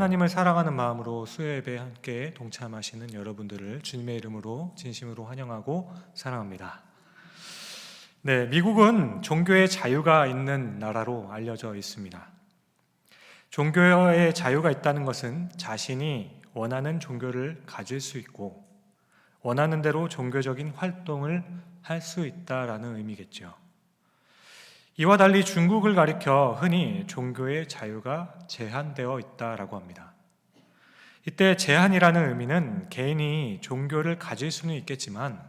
하나님을 사랑하는 마음으로 수요예배에 함께 동참하시는 여러분들을 주님의 이름으로 진심으로 환영하고 사랑합니다. 네, 미국은 종교의 자유가 있는 나라로 알려져 있습니다. 종교의 자유가 있다는 것은 자신이 원하는 종교를 가질 수 있고 원하는 대로 종교적인 활동을 할 수 있다라는 의미겠죠. 이와 달리 중국을 가리켜 흔히 종교의 자유가 제한되어 있다라고 합니다. 이때 제한이라는 의미는 개인이 종교를 가질 수는 있겠지만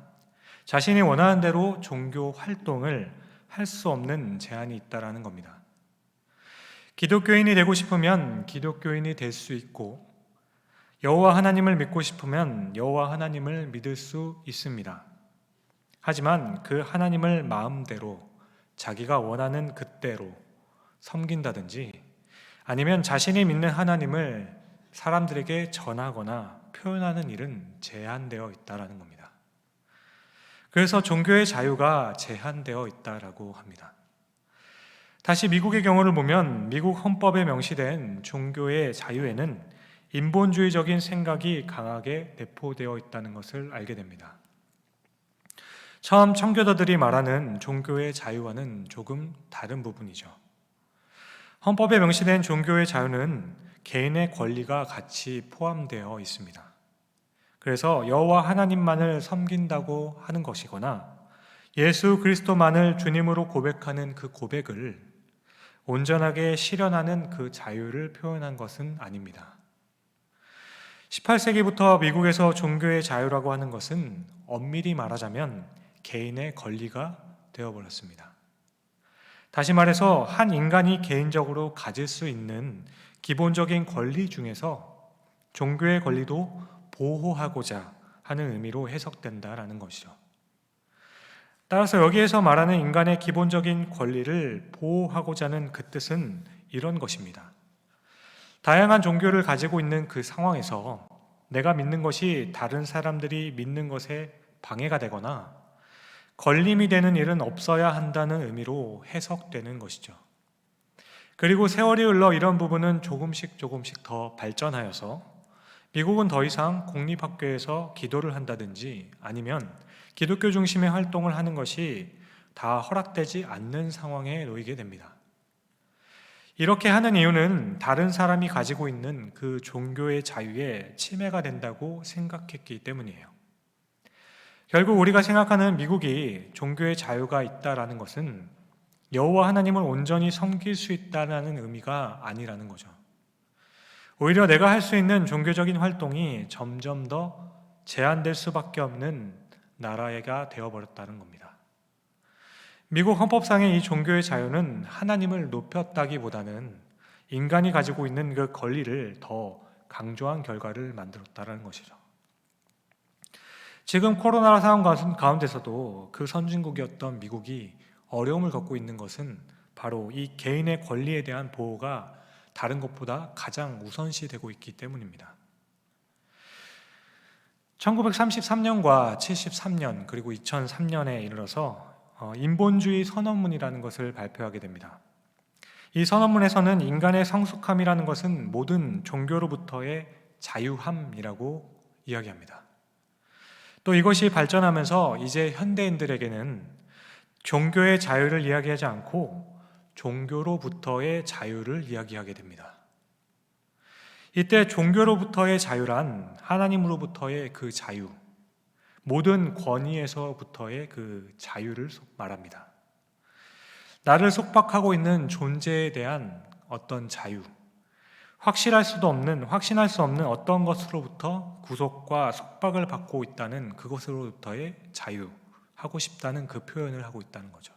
자신이 원하는 대로 종교 활동을 할 수 없는 제한이 있다라는 겁니다. 기독교인이 되고 싶으면 기독교인이 될 수 있고 여호와 하나님을 믿고 싶으면 여호와 하나님을 믿을 수 있습니다. 하지만 그 하나님을 마음대로 자기가 원하는 그때로 섬긴다든지 아니면 자신이 믿는 하나님을 사람들에게 전하거나 표현하는 일은 제한되어 있다라는 겁니다. 그래서 종교의 자유가 제한되어 있다라고 합니다. 다시 미국의 경우를 보면 미국 헌법에 명시된 종교의 자유에는 인본주의적인 생각이 강하게 내포되어 있다는 것을 알게 됩니다. 처음 청교도들이 말하는 종교의 자유와는 조금 다른 부분이죠. 헌법에 명시된 종교의 자유는 개인의 권리가 같이 포함되어 있습니다. 그래서 여호와 하나님만을 섬긴다고 하는 것이거나 예수 그리스도만을 주님으로 고백하는 그 고백을 온전하게 실현하는 그 자유를 표현한 것은 아닙니다. 18세기부터 미국에서 종교의 자유라고 하는 것은 엄밀히 말하자면 개인의 권리가 되어버렸습니다. 다시 말해서 한 인간이 개인적으로 가질 수 있는 기본적인 권리 중에서 종교의 권리도 보호하고자 하는 의미로 해석된다라는 것이죠. 따라서 여기에서 말하는 인간의 기본적인 권리를 보호하고자 하는 그 뜻은 이런 것입니다. 다양한 종교를 가지고 있는 그 상황에서 내가 믿는 것이 다른 사람들이 믿는 것에 방해가 되거나 걸림이 되는 일은 없어야 한다는 의미로 해석되는 것이죠. 그리고 세월이 흘러 이런 부분은 조금씩 더 발전하여서 미국은 더 이상 공립학교에서 기도를 한다든지 아니면 기독교 중심의 활동을 하는 것이 다 허락되지 않는 상황에 놓이게 됩니다. 이렇게 하는 이유는 다른 사람이 가지고 있는 그 종교의 자유에 침해가 된다고 생각했기 때문이에요. 결국 우리가 생각하는 미국이 종교의 자유가 있다라는 것은 여호와 하나님을 온전히 섬길 수 있다는 의미가 아니라는 거죠. 오히려 내가 할 수 있는 종교적인 활동이 점점 더 제한될 수밖에 없는 나라가 되어버렸다는 겁니다. 미국 헌법상의 이 종교의 자유는 하나님을 높였다기보다는 인간이 가지고 있는 그 권리를 더 강조한 결과를 만들었다는 것이죠. 지금 코로나 상황 가운데서도 그 선진국이었던 미국이 어려움을 겪고 있는 것은 바로 이 개인의 권리에 대한 보호가 다른 것보다 가장 우선시되고 있기 때문입니다. 1933년과 73년 그리고 2003년에 이르러서 인본주의 선언문이라는 것을 발표하게 됩니다. 이 선언문에서는 인간의 성숙함이라는 것은 모든 종교로부터의 자유함이라고 이야기합니다. 또 이것이 발전하면서 이제 현대인들에게는 종교의 자유를 이야기하지 않고 종교로부터의 자유를 이야기하게 됩니다. 이때 종교로부터의 자유란 하나님으로부터의 그 자유, 모든 권위에서부터의 그 자유를 말합니다. 나를 속박하고 있는 존재에 대한 어떤 자유, 확신할 수 없는 어떤 것으로부터 구속과 속박을 받고 있다는 그것으로부터의 자유, 하고 싶다는 그 표현을 하고 있다는 거죠.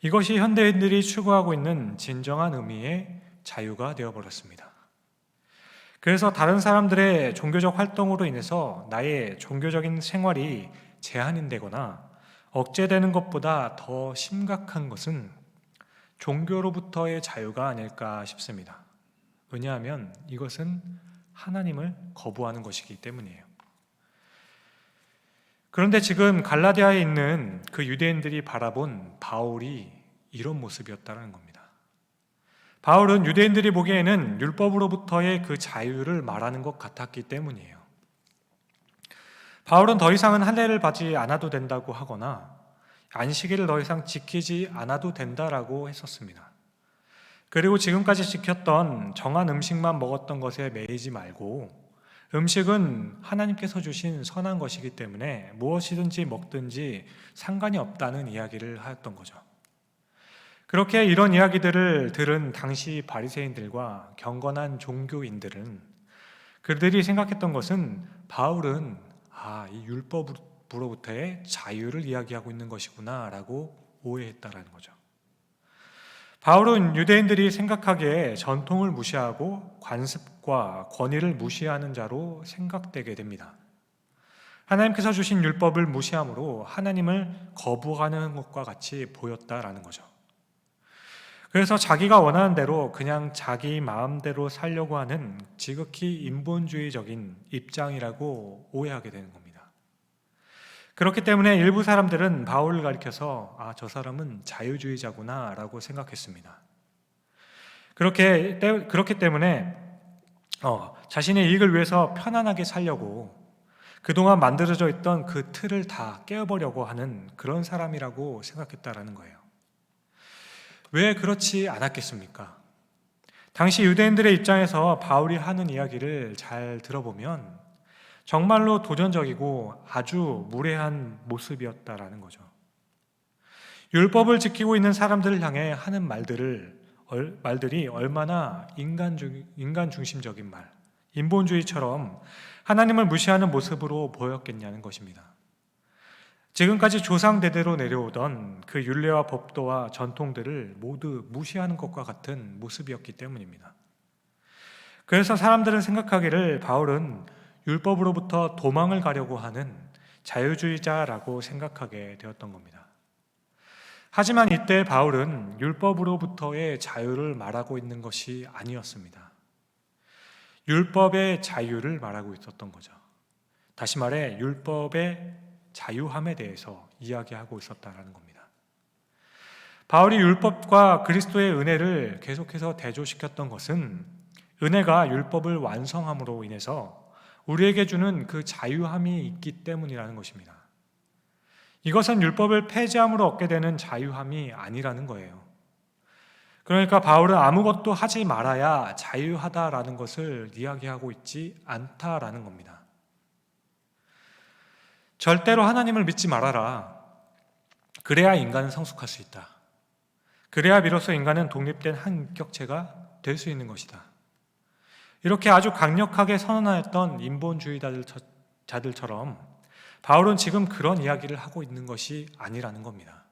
이것이 현대인들이 추구하고 있는 진정한 의미의 자유가 되어버렸습니다. 그래서 다른 사람들의 종교적 활동으로 인해서 나의 종교적인 생활이 제한되거나 억제되는 것보다 더 심각한 것은 종교로부터의 자유가 아닐까 싶습니다. 왜냐하면 이것은 하나님을 거부하는 것이기 때문이에요. 그런데 지금 갈라디아에 있는 그 유대인들이 바라본 바울이 이런 모습이었다는 겁니다. 바울은 유대인들이 보기에는 율법으로부터의 그 자유를 말하는 것 같았기 때문이에요. 바울은 더 이상은 할례를 받지 않아도 된다고 하거나 안식일을 더 이상 지키지 않아도 된다라고 했었습니다. 그리고 지금까지 지켰던 정한 음식만 먹었던 것에 매이지 말고, 음식은 하나님께서 주신 선한 것이기 때문에 무엇이든지 먹든지 상관이 없다는 이야기를 하였던 거죠. 그렇게 이런 이야기들을 들은 당시 바리새인들과 경건한 종교인들은, 그들이 생각했던 것은 바울은 이 율법으로부터의 자유를 이야기하고 있는 것이구나 라고 오해했다라는 거죠. 바울은 유대인들이 생각하기에 전통을 무시하고 관습과 권위를 무시하는 자로 생각되게 됩니다. 하나님께서 주신 율법을 무시함으로 하나님을 거부하는 것과 같이 보였다라는 거죠. 그래서 자기가 원하는 대로 그냥 자기 마음대로 살려고 하는 지극히 인본주의적인 입장이라고 오해하게 되는 겁니다. 그렇기 때문에 일부 사람들은 바울을 가리켜서 저 사람은 자유주의자구나 라고 생각했습니다. 그렇기 때문에 자신의 이익을 위해서 편안하게 살려고 그동안 만들어져 있던 그 틀을 다 깨어보려고 하는 그런 사람이라고 생각했다라는 거예요. 왜 그렇지 않았겠습니까? 당시 유대인들의 입장에서 바울이 하는 이야기를 잘 들어보면 정말로 도전적이고 아주 무례한 모습이었다라는 거죠. 율법을 지키고 있는 사람들을 향해 하는 말들이 얼마나 인간 중심적인 말, 인본주의처럼 하나님을 무시하는 모습으로 보였겠냐는 것입니다. 지금까지 조상 대대로 내려오던 그 율례와 법도와 전통들을 모두 무시하는 것과 같은 모습이었기 때문입니다. 그래서 사람들은 생각하기를 바울은 율법으로부터 도망을 가려고 하는 자유주의자라고 생각하게 되었던 겁니다. 하지만 이때 바울은 율법으로부터의 자유를 말하고 있는 것이 아니었습니다. 율법의 자유를 말하고 있었던 거죠. 다시 말해 율법의 자유함에 대해서 이야기하고 있었다는 겁니다. 바울이 율법과 그리스도의 은혜를 계속해서 대조시켰던 것은 은혜가 율법을 완성함으로 인해서 우리에게 주는 그 자유함이 있기 때문이라는 것입니다. 이것은 율법을 폐지함으로 얻게 되는 자유함이 아니라는 거예요. 그러니까 바울은 아무것도 하지 말아야 자유하다라는 것을 이야기하고 있지 않다라는 겁니다. 절대로 하나님을 믿지 말아라. 그래야 인간은 성숙할 수 있다. 그래야 비로소 인간은 독립된 한 인격체가 될 수 있는 것이다. 이렇게 아주 강력하게 선언하였던 인본주의자들처럼 바울은 지금 그런 이야기를 하고 있는 것이 아니라는 겁니다.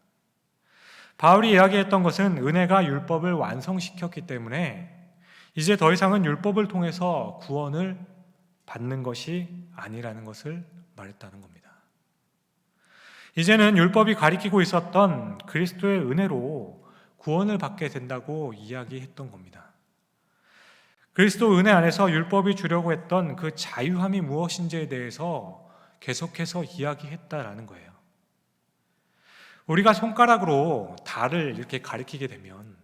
바울이 이야기했던 것은 은혜가 율법을 완성시켰기 때문에 이제 더 이상은 율법을 통해서 구원을 받는 것이 아니라는 것을 말했다는 겁니다. 이제는 율법이 가리키고 있었던 그리스도의 은혜로 구원을 받게 된다고 이야기했던 겁니다. 그리스도 은혜 안에서 율법이 주려고 했던 그 자유함이 무엇인지에 대해서 계속해서 이야기했다라는 거예요. 우리가 손가락으로 달을 이렇게 가리키게 되면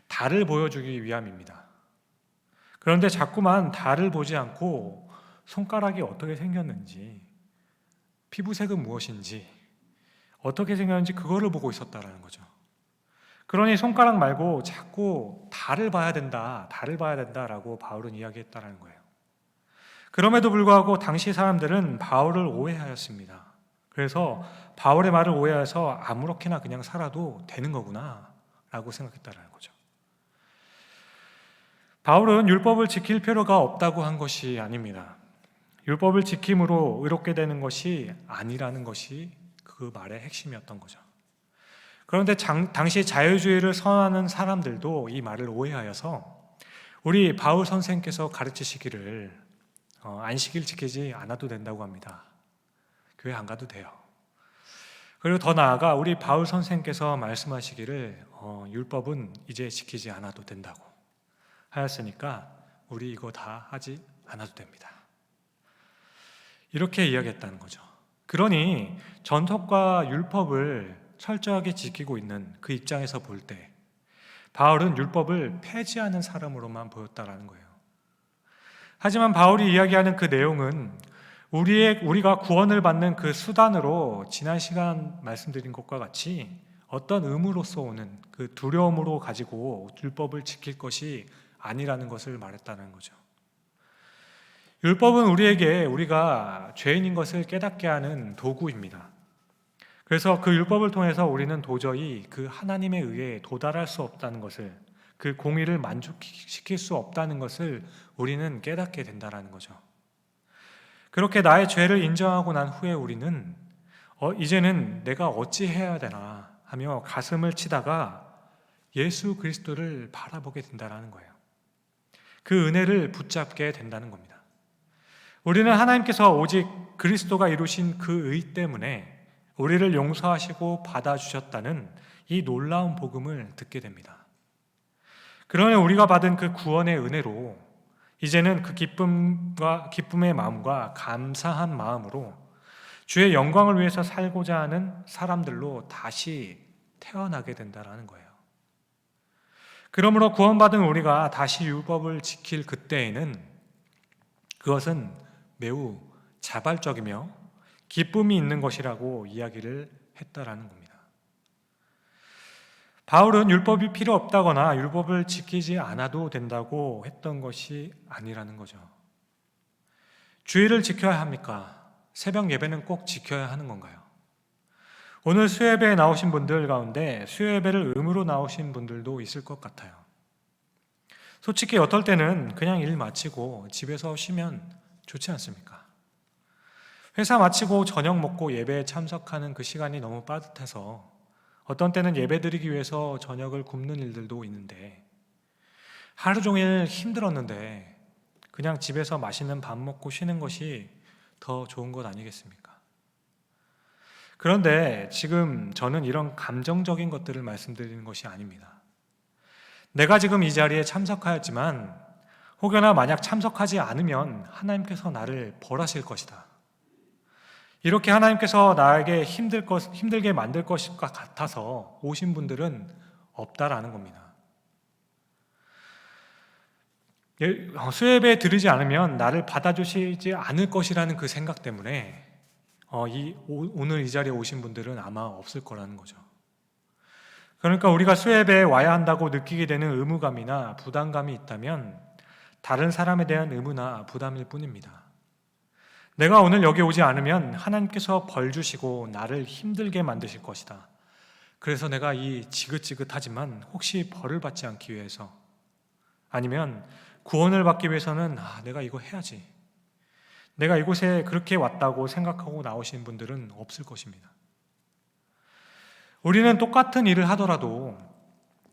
달을 보여주기 위함입니다. 그런데 자꾸만 달을 보지 않고 손가락이 어떻게 생겼는지, 피부색은 무엇인지, 어떻게 생겼는지 그거를 보고 있었다라는 거죠. 그러니 손가락 말고 자꾸 달을 봐야 된다라고 바울은 이야기했다라는 거예요. 그럼에도 불구하고 당시 사람들은 바울을 오해하였습니다. 그래서 바울의 말을 오해해서 아무렇게나 그냥 살아도 되는 거구나 라고 생각했다라는 거죠. 바울은 율법을 지킬 필요가 없다고 한 것이 아닙니다. 율법을 지킴으로 의롭게 되는 것이 아니라는 것이 그 말의 핵심이었던 거죠. 그런데 당시 자유주의를 선언하는 사람들도 이 말을 오해하여서 우리 바울 선생께서 가르치시기를 안식일 지키지 않아도 된다고 합니다. 교회 안 가도 돼요. 그리고 더 나아가 우리 바울 선생께서 말씀하시기를 율법은 이제 지키지 않아도 된다고 하였으니까 우리 이거 다 하지 않아도 됩니다. 이렇게 이야기했다는 거죠. 그러니 전통과 율법을 철저하게 지키고 있는 그 입장에서 볼 때 바울은 율법을 폐지하는 사람으로만 보였다라는 거예요. 하지만 바울이 이야기하는 그 내용은 우리가 구원을 받는 그 수단으로 지난 시간 말씀드린 것과 같이 어떤 의무로서 오는 그 두려움으로 가지고 율법을 지킬 것이 아니라는 것을 말했다는 거죠. 율법은 우리에게 우리가 죄인인 것을 깨닫게 하는 도구입니다. 그래서 그 율법을 통해서 우리는 도저히 그 하나님에 의해 도달할 수 없다는 것을, 그 공의를 만족시킬 수 없다는 것을 우리는 깨닫게 된다는 거죠. 그렇게 나의 죄를 인정하고 난 후에 우리는 이제는 내가 어찌 해야 되나 하며 가슴을 치다가 예수 그리스도를 바라보게 된다는 거예요. 그 은혜를 붙잡게 된다는 겁니다. 우리는 하나님께서 오직 그리스도가 이루신 그 의 때문에 우리를 용서하시고 받아주셨다는 이 놀라운 복음을 듣게 됩니다. 그러면 우리가 받은 그 구원의 은혜로 이제는 그 기쁨의 마음과 감사한 마음으로 주의 영광을 위해서 살고자 하는 사람들로 다시 태어나게 된다는 거예요. 그러므로 구원받은 우리가 다시 율법을 지킬 그때에는 그것은 매우 자발적이며 기쁨이 있는 것이라고 이야기를 했다라는 겁니다. 바울은 율법이 필요 없다거나 율법을 지키지 않아도 된다고 했던 것이 아니라는 거죠. 주일을 지켜야 합니까? 새벽 예배는 꼭 지켜야 하는 건가요? 오늘 수요예배에 나오신 분들 가운데 수요예배를 의무로 나오신 분들도 있을 것 같아요. 솔직히 어떨 때는 그냥 일 마치고 집에서 쉬면 좋지 않습니까? 회사 마치고 저녁 먹고 예배에 참석하는 그 시간이 너무 빠듯해서 어떤 때는 예배 드리기 위해서 저녁을 굶는 일들도 있는데 하루 종일 힘들었는데 그냥 집에서 맛있는 밥 먹고 쉬는 것이 더 좋은 것 아니겠습니까? 그런데 지금 저는 이런 감정적인 것들을 말씀드리는 것이 아닙니다. 내가 지금 이 자리에 참석하였지만 혹여나 만약 참석하지 않으면 하나님께서 나를 벌하실 것이다. 이렇게 하나님께서 나에게 힘들게 만들 것과 같아서 오신 분들은 없다라는 겁니다. 수요예배 드리지 않으면 나를 받아주시지 않을 것이라는 그 생각 때문에 오늘 이 자리에 오신 분들은 아마 없을 거라는 거죠. 그러니까 우리가 수요예배에 와야 한다고 느끼게 되는 의무감이나 부담감이 있다면 다른 사람에 대한 의무나 부담일 뿐입니다. 내가 오늘 여기 오지 않으면 하나님께서 벌 주시고 나를 힘들게 만드실 것이다. 그래서 내가 이 지긋지긋하지만 혹시 벌을 받지 않기 위해서, 아니면 구원을 받기 위해서는 내가 이거 해야지, 내가 이곳에 그렇게 왔다고 생각하고 나오신 분들은 없을 것입니다. 우리는 똑같은 일을 하더라도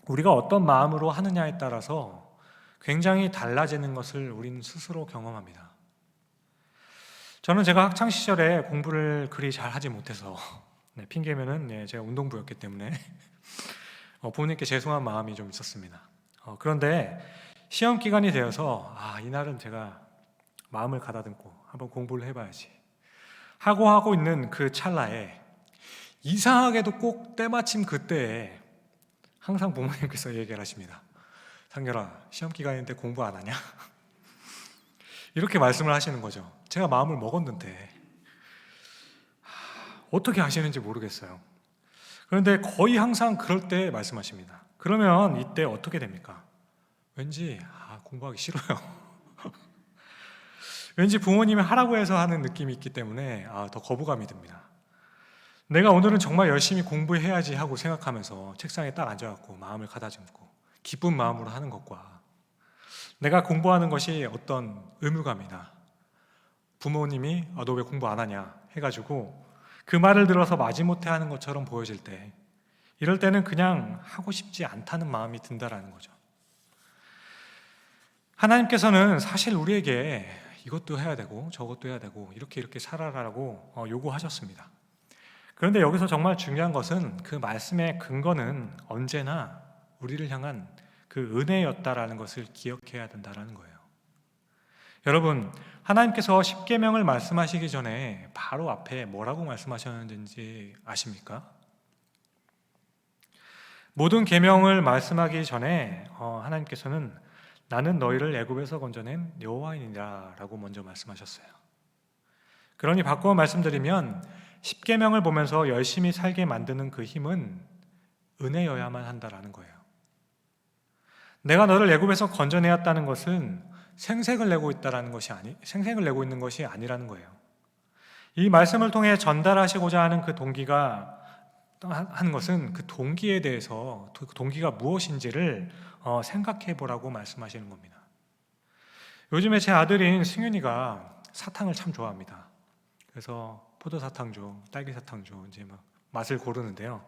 우리가 어떤 마음으로 하느냐에 따라서 굉장히 달라지는 것을 우리는 스스로 경험합니다. 저는 제가 학창시절에 공부를 그리 잘하지 못해서 핑계면은 제가 운동부였기 때문에 부모님께 죄송한 마음이 좀 있었습니다. 그런데 시험 기간이 되어서 이날은 제가 마음을 가다듬고 한번 공부를 해봐야지 하고 있는 그 찰나에 이상하게도 꼭 때마침 그때에 항상 부모님께서 얘기를 하십니다. 상렬아, 시험 기간인데 공부 안 하냐? 이렇게 말씀을 하시는 거죠. 제가 마음을 먹었는데 어떻게 하시는지 모르겠어요. 그런데 거의 항상 그럴 때 말씀하십니다. 그러면 이때 어떻게 됩니까? 왠지 공부하기 싫어요. 왠지 부모님이 하라고 해서 하는 느낌이 있기 때문에 더 거부감이 듭니다. 내가 오늘은 정말 열심히 공부해야지 하고 생각하면서 책상에 딱 앉아갖고 마음을 가다듬고 기쁜 마음으로 하는 것과 내가 공부하는 것이 어떤 의무감이나 부모님이 너 왜 공부 안 하냐 해가지고 그 말을 들어서 마지못해 하는 것처럼 보여질 때, 이럴 때는 그냥 하고 싶지 않다는 마음이 든다라는 거죠. 하나님께서는 사실 우리에게 이것도 해야 되고 저것도 해야 되고 이렇게 살아라라고 요구하셨습니다. 그런데 여기서 정말 중요한 것은 그 말씀의 근거는 언제나 우리를 향한 그 은혜였다라는 것을 기억해야 된다라는 거예요. 여러분, 하나님께서 십계명을 말씀하시기 전에 바로 앞에 뭐라고 말씀하셨는지 아십니까? 모든 계명을 말씀하기 전에 하나님께서는 나는 너희를 애굽에서 건져낸 여호와이니라라고 먼저 말씀하셨어요. 그러니 바꾸어 말씀드리면 10계명을 보면서 열심히 살게 만드는 그 힘은 은혜여야만 한다라는 거예요. 내가 너를 애굽에서 건져내었다는 것은 생색을 내고 있는 것이 아니라는 거예요. 이 말씀을 통해 전달하시고자 하는 그 동기가 한 것은 그 동기에 대해서 그 동기가 무엇인지를 생각해 보라고 말씀하시는 겁니다. 요즘에 제 아들인 승윤이가 사탕을 참 좋아합니다. 그래서 포도 사탕 줘, 딸기 사탕 줘, 이제 막 맛을 고르는데요.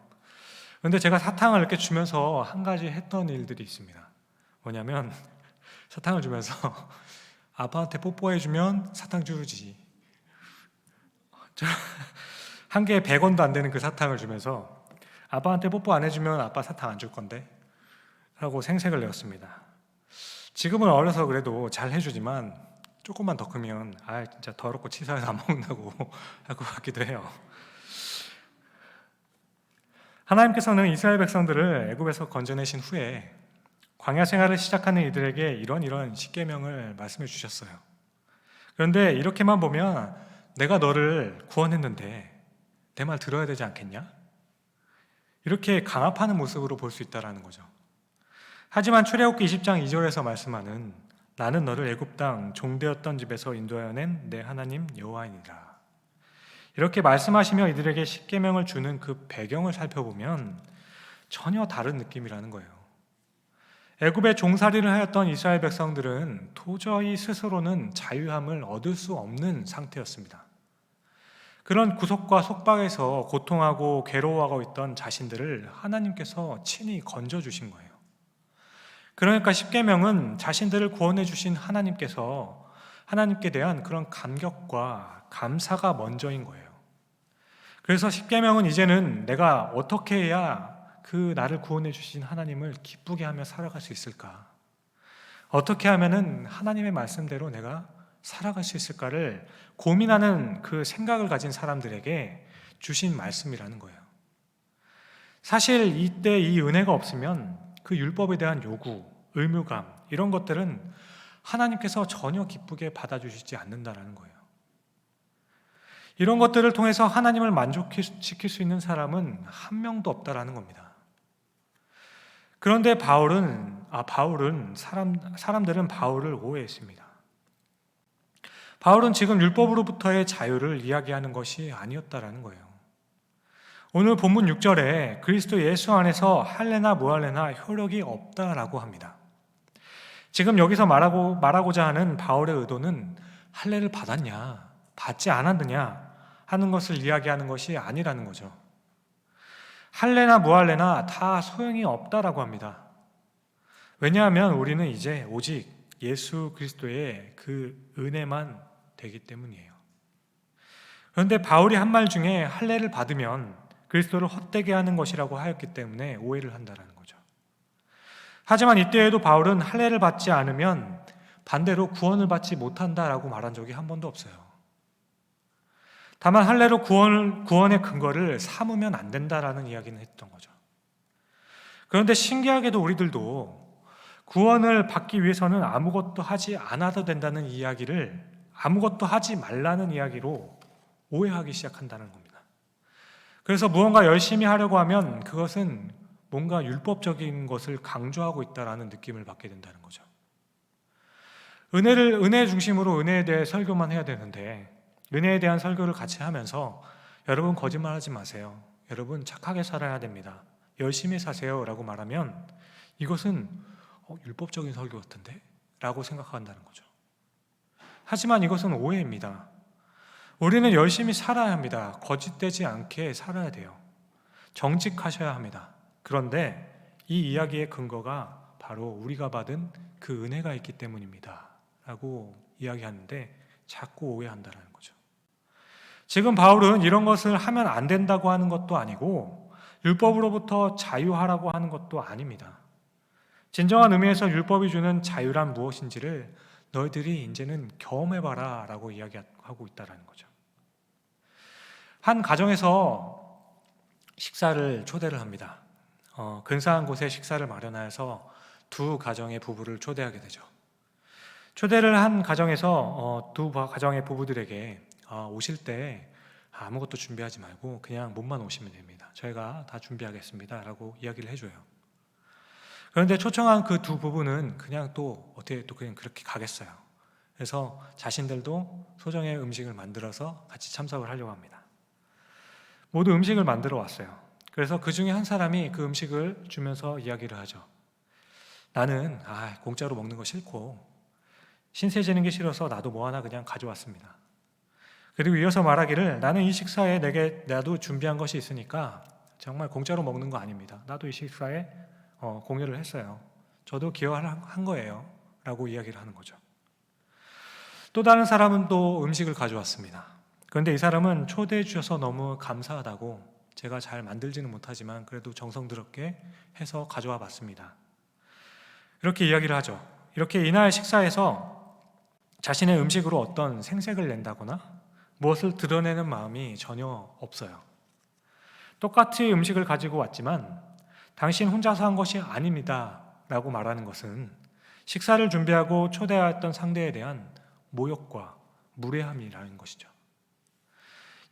그런데 제가 사탕을 이렇게 주면서 한 가지 했던 일들이 있습니다. 뭐냐면 사탕을 주면서 아빠한테 뽀뽀해주면 사탕 주지. 한 개에 100원도 안 되는 그 사탕을 주면서 아빠한테 뽀뽀 안 해주면 아빠 사탕 안 줄 건데 하고 생색을 내었습니다. 지금은 어려서 그래도 잘 해주지만 조금만 더 크면 진짜 더럽고 치사해서 안 먹는다고 할 것 같기도 해요. 하나님께서는 이스라엘 백성들을 애굽에서 건져내신 후에 광야 생활을 시작하는 이들에게 이런 십계명을 말씀해 주셨어요. 그런데 이렇게만 보면 내가 너를 구원했는데 내 말 들어야 되지 않겠냐? 이렇게 강압하는 모습으로 볼 수 있다는 거죠. 하지만 출애굽기 20장 2절에서 말씀하는 나는 너를 애굽 땅 종되었던 집에서 인도하여 낸 내 하나님 여호와이니라. 이렇게 말씀하시며 이들에게 십계명을 주는 그 배경을 살펴보면 전혀 다른 느낌이라는 거예요. 애굽에 종살이를 하였던 이스라엘 백성들은 도저히 스스로는 자유함을 얻을 수 없는 상태였습니다. 그런 구속과 속박에서 고통하고 괴로워하고 있던 자신들을 하나님께서 친히 건져주신 거예요. 그러니까 십계명은 자신들을 구원해 주신 하나님께 대한 그런 감격과 감사가 먼저인 거예요. 그래서 십계명은 이제는 내가 어떻게 해야 그 나를 구원해 주신 하나님을 기쁘게 하며 살아갈 수 있을까? 어떻게 하면은 하나님의 말씀대로 내가 살아갈 수 있을까를 고민하는 그 생각을 가진 사람들에게 주신 말씀이라는 거예요. 사실 이때 이 은혜가 없으면 그 율법에 대한 요구, 의무감 이런 것들은 하나님께서 전혀 기쁘게 받아주시지 않는다라는 거예요. 이런 것들을 통해서 하나님을 만족시킬 수 있는 사람은 한 명도 없다라는 겁니다. 그런데 사람들은 바울을 오해했습니다. 바울은 지금 율법으로부터의 자유를 이야기하는 것이 아니었다라는 거예요. 오늘 본문 6절에 그리스도 예수 안에서 할례나 무할례나 효력이 없다라고 합니다. 지금 여기서 말하고자 하는 바울의 의도는 할례를 받았냐, 받지 않았느냐 하는 것을 이야기하는 것이 아니라는 거죠. 할례나 무할례나 다 소용이 없다라고 합니다. 왜냐하면 우리는 이제 오직 예수 그리스도의 그 은혜만 되기 때문이에요. 그런데 바울이 한 말 중에 할례를 받으면 그리스도를 헛되게 하는 것이라고 하였기 때문에 오해를 한다는 거죠. 하지만 이때에도 바울은 할례를 받지 않으면 반대로 구원을 받지 못한다라고 말한 적이 한 번도 없어요. 다만 할례로 구원의 근거를 삼으면 안 된다라는 이야기는 했던 거죠. 그런데 신기하게도 우리들도 구원을 받기 위해서는 아무것도 하지 않아도 된다는 이야기를 아무것도 하지 말라는 이야기로 오해하기 시작한다는 겁니다. 그래서 무언가 열심히 하려고 하면 그것은 뭔가 율법적인 것을 강조하고 있다라는 느낌을 받게 된다는 거죠. 은혜 중심으로 은혜에 대해 설교만 해야 되는데 은혜에 대한 설교를 같이 하면서 여러분 거짓말하지 마세요. 여러분 착하게 살아야 됩니다. 열심히 사세요 라고 말하면 이것은 율법적인 설교 같은데? 라고 생각한다는 거죠. 하지만 이것은 오해입니다. 우리는 열심히 살아야 합니다. 거짓되지 않게 살아야 돼요. 정직하셔야 합니다. 그런데 이 이야기의 근거가 바로 우리가 받은 그 은혜가 있기 때문입니다. 라고 이야기하는데 자꾸 오해한다는 거죠. 지금 바울은 이런 것을 하면 안 된다고 하는 것도 아니고 율법으로부터 자유하라고 하는 것도 아닙니다. 진정한 의미에서 율법이 주는 자유란 무엇인지를 너희들이 이제는 경험해봐라 라고 이야기하고 있다는 거죠. 한 가정에서 식사를 초대를 합니다. 근사한 곳에 식사를 마련하여서 두 가정의 부부를 초대하게 되죠. 초대를 한 가정에서 두 가정의 부부들에게 오실 때 아무것도 준비하지 말고 그냥 몸만 오시면 됩니다. 저희가 다 준비하겠습니다 라고 이야기를 해줘요. 그런데 초청한 그 두 부부는 그냥 또 어떻게 또 그냥 그렇게 가겠어요. 그래서 자신들도 소정의 음식을 만들어서 같이 참석을 하려고 합니다. 모두 음식을 만들어 왔어요. 그래서 그 중에 한 사람이 그 음식을 주면서 이야기를 하죠. 나는 공짜로 먹는 거 싫고 신세지는 게 싫어서 나도 뭐 하나 그냥 가져왔습니다. 그리고 이어서 말하기를 나는 이 식사에 나도 준비한 것이 있으니까 정말 공짜로 먹는 거 아닙니다. 나도 이 식사에 공유를 했어요. 저도 기여한 거예요 라고 이야기를 하는 거죠. 또 다른 사람은 또 음식을 가져왔습니다. 그런데 이 사람은 초대해 주셔서 너무 감사하다고 제가 잘 만들지는 못하지만 그래도 정성스럽게 해서 가져와 봤습니다. 이렇게 이야기를 하죠. 이렇게 이날 식사에서 자신의 음식으로 어떤 생색을 낸다거나 무엇을 드러내는 마음이 전혀 없어요. 똑같이 음식을 가지고 왔지만 당신 혼자서 한 것이 아닙니다 라고 말하는 것은 식사를 준비하고 초대하였던 상대에 대한 모욕과 무례함이라는 것이죠.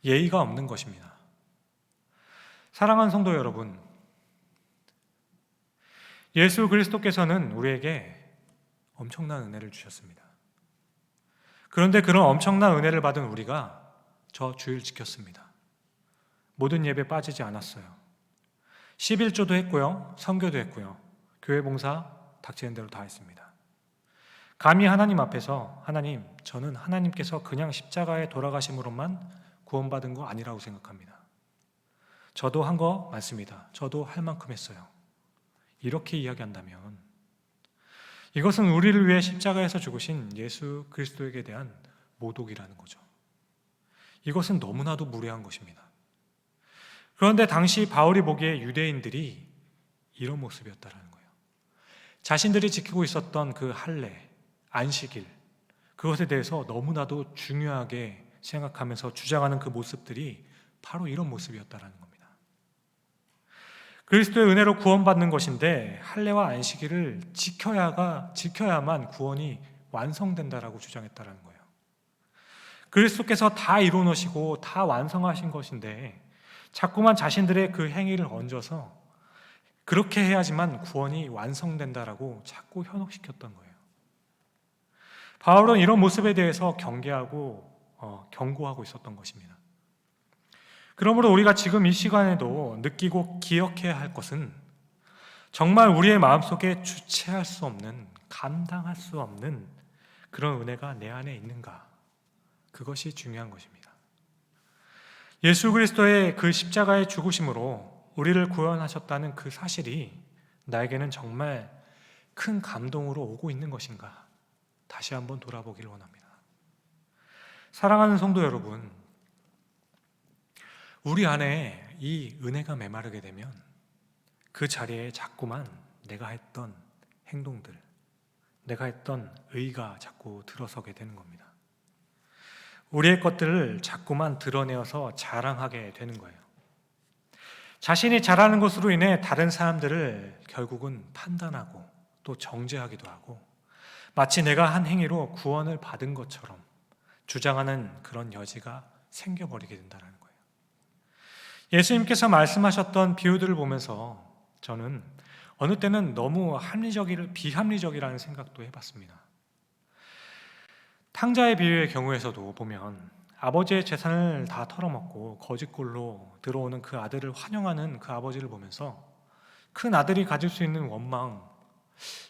예의가 없는 것입니다. 사랑하는 성도 여러분, 예수 그리스도께서는 우리에게 엄청난 은혜를 주셨습니다. 그런데 그런 엄청난 은혜를 받은 우리가 저 주일 지켰습니다. 모든 예배 빠지지 않았어요. 11조도 했고요, 선교도 했고요, 교회 봉사 닥치는 대로 다 했습니다. 감히 하나님 앞에서 하나님, 저는 하나님께서 그냥 십자가에 돌아가심으로만 구원받은 거 아니라고 생각합니다. 저도 한 거 많습니다. 저도 할 만큼 했어요. 이렇게 이야기한다면 이것은 우리를 위해 십자가에서 죽으신 예수 그리스도에게 대한 모독이라는 거죠. 이것은 너무나도 무례한 것입니다. 그런데 당시 바울이 보기에 유대인들이 이런 모습이었다는 거예요. 자신들이 지키고 있었던 그 할례, 안식일, 그것에 대해서 너무나도 중요하게 생각하면서 주장하는 그 모습들이 바로 이런 모습이었다는 겁니다. 그리스도의 은혜로 구원받는 것인데 할례와 안식일을 지켜야만 구원이 완성된다라고 주장했다는 거예요. 그리스도께서 다 이루어놓으시고 다 완성하신 것인데 자꾸만 자신들의 그 행위를 얹어서 그렇게 해야지만 구원이 완성된다라고 자꾸 현혹시켰던 거예요. 바울은 이런 모습에 대해서 경고하고 있었던 것입니다. 그러므로 우리가 지금 이 시간에도 느끼고 기억해야 할 것은 정말 우리의 마음속에 주체할 수 없는, 감당할 수 없는 그런 은혜가 내 안에 있는가? 그것이 중요한 것입니다. 예수 그리스도의 그 십자가의 죽으심으로 우리를 구원하셨다는 그 사실이 나에게는 정말 큰 감동으로 오고 있는 것인가? 다시 한번 돌아보기를 원합니다. 사랑하는 성도 여러분, 우리 안에 이 은혜가 메마르게 되면 그 자리에 자꾸만 내가 했던 행동들, 내가 했던 의가 자꾸 들어서게 되는 겁니다. 우리의 것들을 자꾸만 드러내어서 자랑하게 되는 거예요. 자신이 잘하는 것으로 인해 다른 사람들을 결국은 판단하고 또 정죄하기도 하고 마치 내가 한 행위로 구원을 받은 것처럼 주장하는 그런 여지가 생겨버리게 된다는 거예요. 예수님께서 말씀하셨던 비유들을 보면서 저는 어느 때는 너무 비합리적이라는 생각도 해봤습니다. 탕자의 비유의 경우에서도 보면 아버지의 재산을 다 털어먹고 거짓골로 들어오는 그 아들을 환영하는 그 아버지를 보면서 큰 아들이 가질 수 있는 원망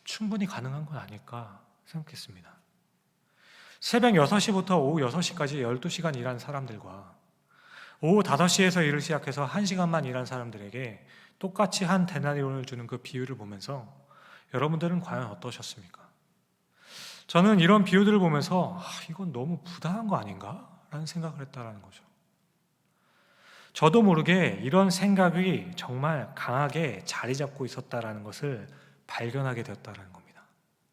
충분히 가능한 건 아닐까 생각했습니다. 새벽 6시부터 오후 6시까지 12시간 일한 사람들과 오후 5시에서 일을 시작해서 1시간만 일한 사람들에게 똑같이 한 데나리온을 주는 그 비유를 보면서 여러분들은 과연 어떠셨습니까? 저는 이런 비유들을 보면서 이건 너무 부당한 거 아닌가? 라는 생각을 했다는 거죠. 저도 모르게 이런 생각이 정말 강하게 자리 잡고 있었다는 것을 발견하게 되었다는 겁니다.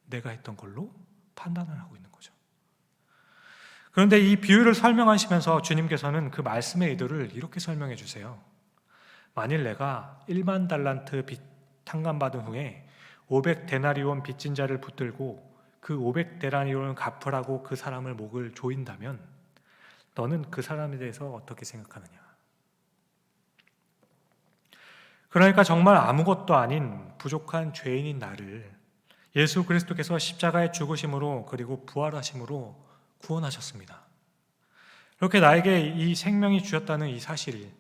내가 했던 걸로 판단을 하고 있는 거죠. 그런데 이 비유를 설명하시면서 주님께서는 그 말씀의 의도를 이렇게 설명해 주세요. 만일 내가 1만 달란트 탕감받은 후에 500데나리온 빚진 자를 붙들고 그 500데나리온을 갚으라고 그 사람을 목을 조인다면 너는 그 사람에 대해서 어떻게 생각하느냐? 그러니까 정말 아무것도 아닌 부족한 죄인인 나를 예수 그리스도께서 십자가의 죽으심으로 그리고 부활하심으로 구원하셨습니다. 그렇게 나에게 이 생명이 주셨다는 이 사실,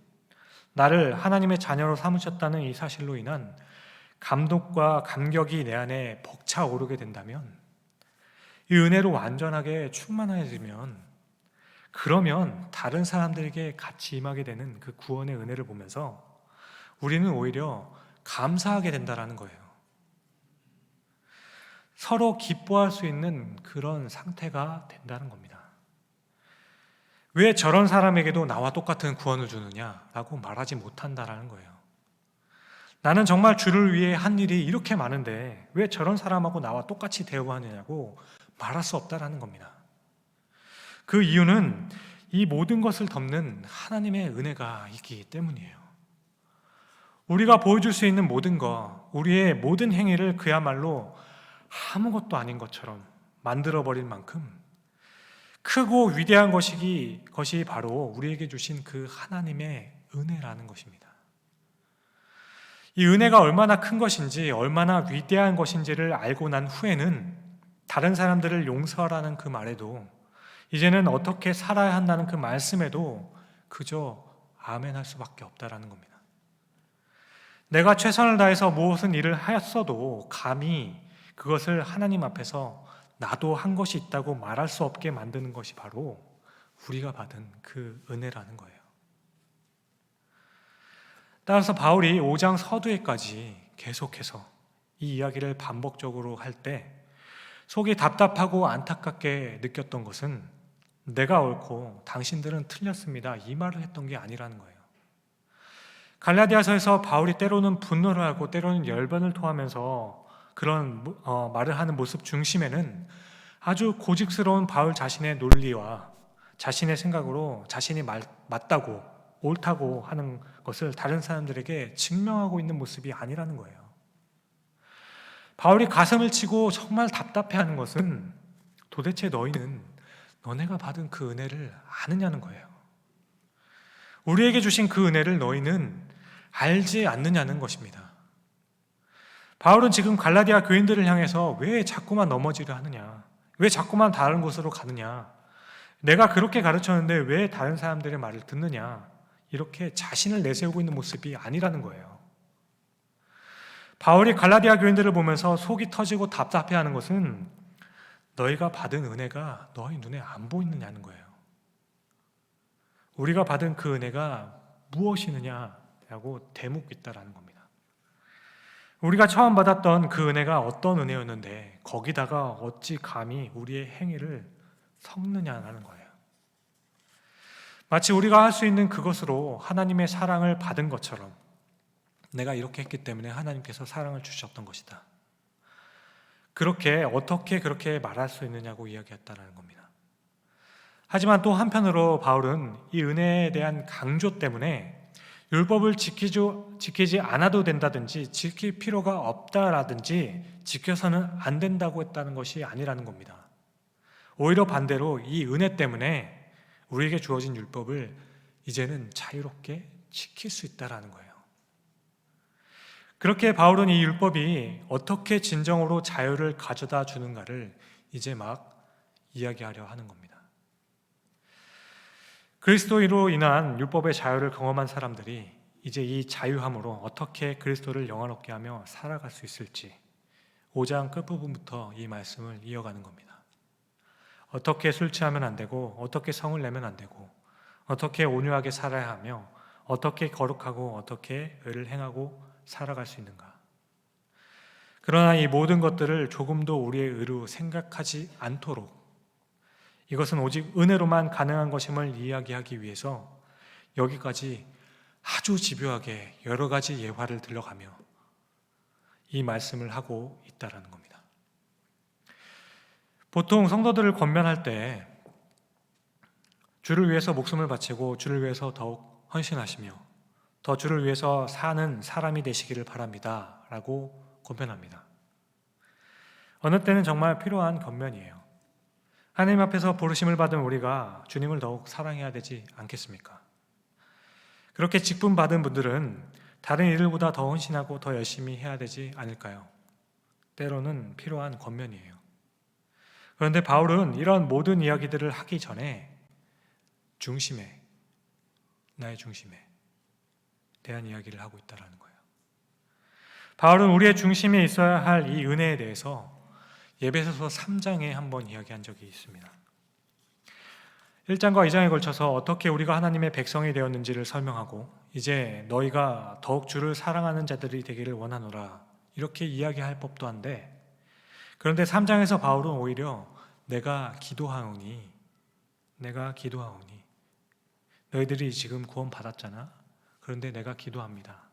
나를 하나님의 자녀로 삼으셨다는 이 사실로 인한 감동과 감격이 내 안에 벅차오르게 된다면, 이 은혜로 완전하게 충만해지면, 그러면 다른 사람들에게 같이 임하게 되는 그 구원의 은혜를 보면서 우리는 오히려 감사하게 된다는 거예요. 서로 기뻐할 수 있는 그런 상태가 된다는 겁니다. 왜 저런 사람에게도 나와 똑같은 구원을 주느냐라고 말하지 못한다는 거예요. 나는 정말 주를 위해 한 일이 이렇게 많은데 왜 저런 사람하고 나와 똑같이 대우하느냐고 말할 수 없다는 겁니다. 그 이유는 이 모든 것을 덮는 하나님의 은혜가 있기 때문이에요. 우리가 보여줄 수 있는 모든 것, 우리의 모든 행위를 그야말로 아무것도 아닌 것처럼 만들어버릴 만큼 크고 위대한 것이 바로 우리에게 주신 그 하나님의 은혜라는 것입니다. 이 은혜가 얼마나 큰 것인지, 얼마나 위대한 것인지를 알고 난 후에는 다른 사람들을 용서하라는 그 말에도, 이제는 어떻게 살아야 한다는 그 말씀에도 그저 아멘 할 수밖에 없다라는 겁니다. 내가 최선을 다해서 무엇은 일을 하였어도 감히 그것을 하나님 앞에서 나도 한 것이 있다고 말할 수 없게 만드는 것이 바로 우리가 받은 그 은혜라는 거예요. 따라서 바울이 5장 서두에까지 계속해서 이 이야기를 반복적으로 할 때 속이 답답하고 안타깝게 느꼈던 것은 내가 옳고 당신들은 틀렸습니다, 이 말을 했던 게 아니라는 거예요. 갈라디아서에서 바울이 때로는 분노를 하고 때로는 열변을 토하면서 그런 말을 하는 모습 중심에는 아주 고집스러운 바울 자신의 논리와 자신의 생각으로 자신이 맞다고 옳다고 하는 것을 다른 사람들에게 증명하고 있는 모습이 아니라는 거예요. 바울이 가슴을 치고 정말 답답해하는 것은 도대체 너네가 받은 그 은혜를 아느냐는 거예요. 우리에게 주신 그 은혜를 너희는 알지 않느냐는 것입니다. 바울은 지금 갈라디아 교인들을 향해서 왜 자꾸만 넘어지려 하느냐, 왜 자꾸만 다른 곳으로 가느냐, 내가 그렇게 가르쳤는데 왜 다른 사람들의 말을 듣느냐, 이렇게 자신을 내세우고 있는 모습이 아니라는 거예요. 바울이 갈라디아 교인들을 보면서 속이 터지고 답답해하는 것은 너희가 받은 은혜가 너희 눈에 안 보이느냐는 거예요. 우리가 받은 그 은혜가 무엇이느냐라고 대묻고 있다는 겁니다. 우리가 처음 받았던 그 은혜가 어떤 은혜였는데 거기다가 어찌 감히 우리의 행위를 섞느냐는 거예요. 마치 우리가 할 수 있는 그것으로 하나님의 사랑을 받은 것처럼 내가 이렇게 했기 때문에 하나님께서 사랑을 주셨던 것이다, 어떻게 그렇게 말할 수 있느냐고 이야기했다는 겁니다. 하지만 또 한편으로 바울은 이 은혜에 대한 강조 때문에 율법을 지키지 않아도 된다든지 지킬 필요가 없다라든지 지켜서는 안 된다고 했다는 것이 아니라는 겁니다. 오히려 반대로 이 은혜 때문에 우리에게 주어진 율법을 이제는 자유롭게 지킬 수 있다라는 거예요. 그렇게 바울은 이 율법이 어떻게 진정으로 자유를 가져다 주는가를 이제 막 이야기하려 하는 겁니다. 그리스도로 인한 율법의 자유를 경험한 사람들이 이제 이 자유함으로 어떻게 그리스도를 영화롭게 하며 살아갈 수 있을지 5장 끝부분부터 이 말씀을 이어가는 겁니다. 어떻게 술 취하면 안 되고, 어떻게 성을 내면 안 되고, 어떻게 온유하게 살아야 하며, 어떻게 거룩하고 어떻게 의를 행하고 살아갈 수 있는가. 그러나 이 모든 것들을 조금도 우리의 의로 생각하지 않도록, 이것은 오직 은혜로만 가능한 것임을 이야기하기 위해서 여기까지 아주 집요하게 여러 가지 예화를 들어가며 이 말씀을 하고 있다는 겁니다. 보통 성도들을 권면할 때 주를 위해서 목숨을 바치고 주를 위해서 더욱 헌신하시며 더 주를 위해서 사는 사람이 되시기를 바랍니다. 라고 권면합니다. 어느 때는 정말 필요한 권면이에요. 하나님 앞에서 부르심을 받은 우리가 주님을 더욱 사랑해야 되지 않겠습니까? 그렇게 직분 받은 분들은 다른 일들보다 더 헌신하고 더 열심히 해야 되지 않을까요? 때로는 필요한 권면이에요. 그런데 바울은 이런 모든 이야기들을 하기 전에 나의 중심에 대한 이야기를 하고 있다는 거예요. 바울은 우리의 중심에 있어야 할 이 은혜에 대해서 에베소서 3장에 한번 이야기한 적이 있습니다. 1장과 2장에 걸쳐서 어떻게 우리가 하나님의 백성이 되었는지를 설명하고 이제 너희가 더욱 주를 사랑하는 자들이 되기를 원하노라 이렇게 이야기할 법도 한데, 그런데 3장에서 바울은 오히려 내가 기도하오니 너희들이 지금 구원 받았잖아. 그런데 내가 기도합니다.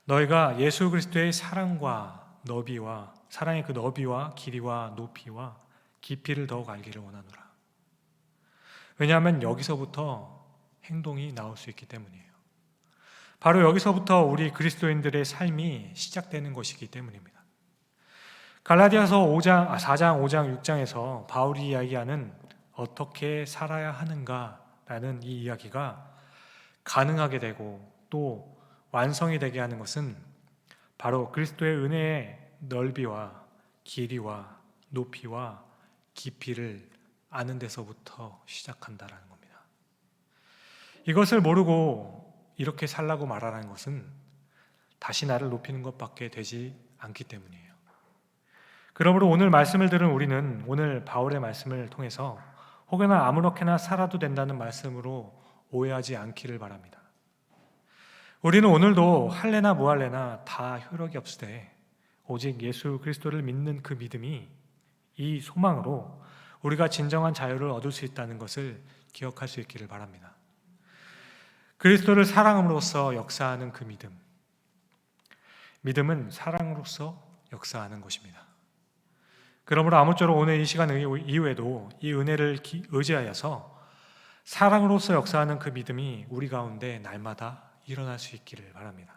너희가 예수 그리스도의 사랑의 그 너비와 길이와 높이와 깊이를 더욱 알기를 원하노라. 왜냐하면 여기서부터 행동이 나올 수 있기 때문이에요. 바로 여기서부터 우리 그리스도인들의 삶이 시작되는 것이기 때문입니다. 갈라디아서 4장, 5장, 6장에서 바울이 이야기하는 어떻게 살아야 하는가라는 이 이야기가 가능하게 되고 또 완성이 되게 하는 것은 바로 그리스도의 은혜의 넓이와 길이와 높이와 깊이를 아는 데서부터 시작한다라는 겁니다. 이것을 모르고 이렇게 살라고 말하는 것은 다시 나를 높이는 것밖에 되지 않기 때문이에요. 그러므로 오늘 말씀을 들은 우리는 오늘 바울의 말씀을 통해서 혹여나 아무렇게나 살아도 된다는 말씀으로 오해하지 않기를 바랍니다. 우리는 오늘도 할래나 무할래나 다 효력이 없으되 오직 예수 그리스도를 믿는 그 믿음이 이 소망으로 우리가 진정한 자유를 얻을 수 있다는 것을 기억할 수 있기를 바랍니다. 그리스도를 사랑함으로써 역사하는 그 믿음은 사랑으로서 역사하는 것입니다. 그러므로 아무쪼록 오늘 이 시간 이후에도 이 은혜를 의지하여서 사랑으로서 역사하는 그 믿음이 우리 가운데 날마다 일어날 수 있기를 바랍니다.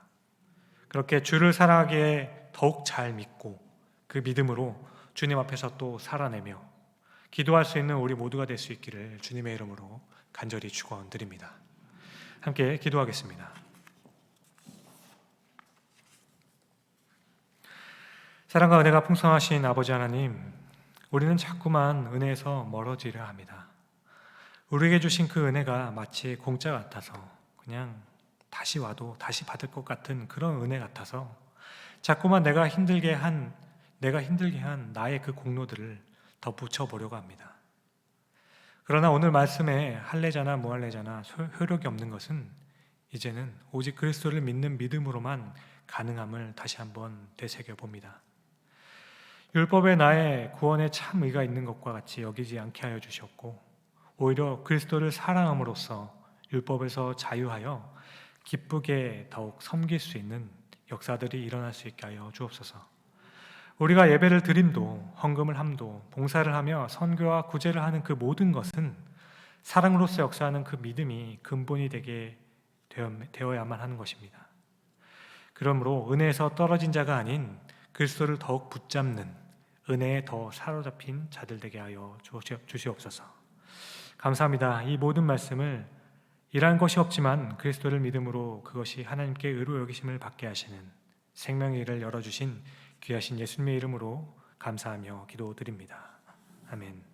그렇게 주를 사랑하기에 더욱 잘 믿고 그 믿음으로 주님 앞에서 또 살아내며 기도할 수 있는 우리 모두가 될 수 있기를 주님의 이름으로 간절히 축원드립니다. 함께 기도하겠습니다. 사랑과 은혜가 풍성하신 아버지 하나님, 우리는 자꾸만 은혜에서 멀어지려 합니다. 우리에게 주신 그 은혜가 마치 공짜 같아서 그냥 다시 와도 다시 받을 것 같은 그런 은혜 같아서 자꾸만 내가 힘들게 한 나의 그 공로들을 덧붙여보려고 합니다. 그러나 오늘 말씀에 할례자나 무할례자나 효력이 없는 것은 이제는 오직 그리스도를 믿는 믿음으로만 가능함을 다시 한번 되새겨봅니다. 율법에 나의 구원에 참 의가 있는 것과 같이 여기지 않게 하여 주셨고 오히려 그리스도를 사랑함으로써 율법에서 자유하여 기쁘게 더욱 섬길 수 있는 역사들이 일어날 수 있게 하여 주옵소서. 우리가 예배를 드림도 헌금을 함도 봉사를 하며 선교와 구제를 하는 그 모든 것은 사랑으로서 역사하는 그 믿음이 근본이 되게 되어야만 하는 것입니다. 그러므로 은혜에서 떨어진 자가 아닌 그리스도를 더욱 붙잡는 은혜에 더 사로잡힌 자들 되게 하여 주시옵소서. 감사합니다. 이 모든 말씀을 일한 것이 없지만 그리스도를 믿음으로 그것이 하나님께 의로 여기심을 받게 하시는 생명의 일을 열어주신 귀하신 예수님의 이름으로 감사하며 기도드립니다. 아멘.